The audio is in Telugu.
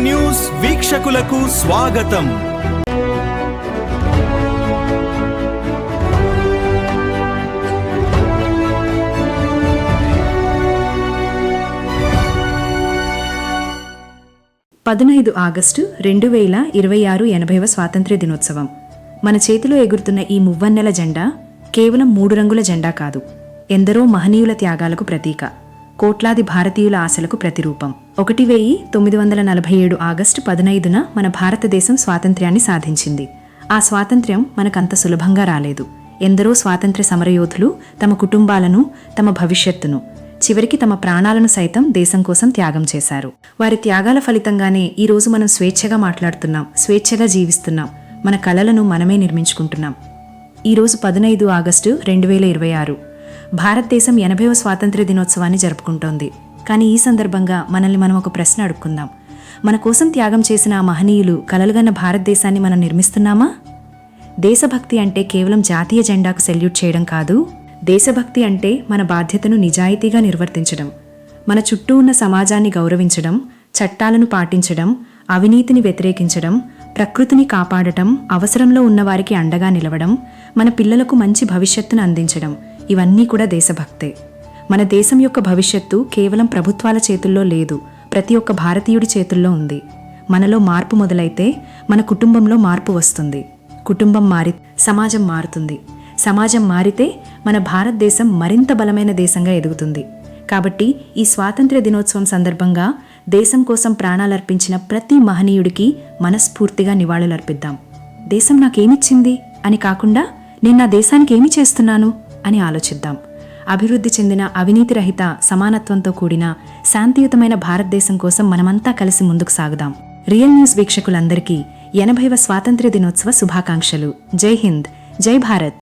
న్యూస్ వీక్షకులకు స్వాగతం. ఆగస్టు 2026 80వ స్వాతంత్ర్య దినోత్సవం. మన చేతిలో ఎగురుతున్న ఈ మువ్వన్నెల జెండా కేవలం 3 రంగుల జెండా కాదు, ఎందరో మహనీయుల త్యాగాలకు ప్రతీక, కోట్లాది భారతీయుల ఆశలకు ప్రతిరూపం. 1947 ఆగస్టు 15న మన భారతదేశం స్వాతంత్ర్యాన్ని సాధించింది. ఆ స్వాతంత్ర్యం మనకంత సులభంగా రాలేదు. ఎందరో స్వాతంత్ర్య సమరయోధులు తమ కుటుంబాలను, తమ భవిష్యత్తును, చివరికి తమ ప్రాణాలను సైతం దేశం కోసం త్యాగం చేశారు. వారి త్యాగాల ఫలితంగానే ఈరోజు మనం స్వేచ్ఛగా మాట్లాడుతున్నాం, స్వేచ్ఛగా జీవిస్తున్నాం, మన కలలను మనమే నిర్మించుకుంటున్నాం. ఈరోజు 15 ఆగస్టు 2026 భారతదేశం 80వ స్వాతంత్ర్య దినోత్సవాన్ని జరుపుకుంటోంది. కానీ ఈ సందర్భంగా మనల్ని మనం ఒక ప్రశ్న అడుక్కుందాం. మన కోసం త్యాగం చేసిన ఆ మహనీయులు కలలుగన్న భారతదేశాన్ని మనం నిర్మిస్తున్నామా? దేశభక్తి అంటే కేవలం జాతీయ జెండాకు సెల్యూట్ చేయడం కాదు. దేశభక్తి అంటే మన బాధ్యతను నిజాయితీగా నిర్వర్తించడం, మన చుట్టూ ఉన్న సమాజాన్ని గౌరవించడం, చట్టాలను పాటించడం, అవినీతిని వ్యతిరేకించడం, ప్రకృతిని కాపాడటం, అవసరంలో ఉన్నవారికి అండగా నిలవడం, మన పిల్లలకు మంచి భవిష్యత్తును అందించడం, ఇవన్నీ కూడా దేశభక్తే. మన దేశం యొక్క భవిష్యత్తు కేవలం ప్రభుత్వాల చేతుల్లో లేదు, ప్రతి ఒక్క భారతీయుడి చేతుల్లో ఉంది. మనలో మార్పు మొదలైతే మన కుటుంబంలో మార్పు వస్తుంది. కుటుంబం మారి సమాజం మారుతుంది. సమాజం మారితే మన భారతదేశం మరింత బలమైన దేశంగా ఎదుగుతుంది. కాబట్టి ఈ స్వాతంత్ర్య దినోత్సవం సందర్భంగా దేశం కోసం ప్రాణాలర్పించిన ప్రతి మహనీయుడికి మనస్ఫూర్తిగా నివాళులర్పిద్దాం. దేశం నాకేమిచ్చింది అని కాకుండా నేను నా దేశానికి ఏమి చేస్తున్నాను అని ఆలోచిద్దాం. అభివృద్ధి చెందిన, అవినీతి రహిత, సమానత్వంతో కూడిన, శాంతియుతమైన భారతదేశం కోసం మనమంతా కలిసి ముందుకు సాగుదాం. రియల్ న్యూస్ వీక్షకులందరికీ 80వ స్వాతంత్ర్య దినోత్సవ శుభాకాంక్షలు. జై హింద్, జై భారత్.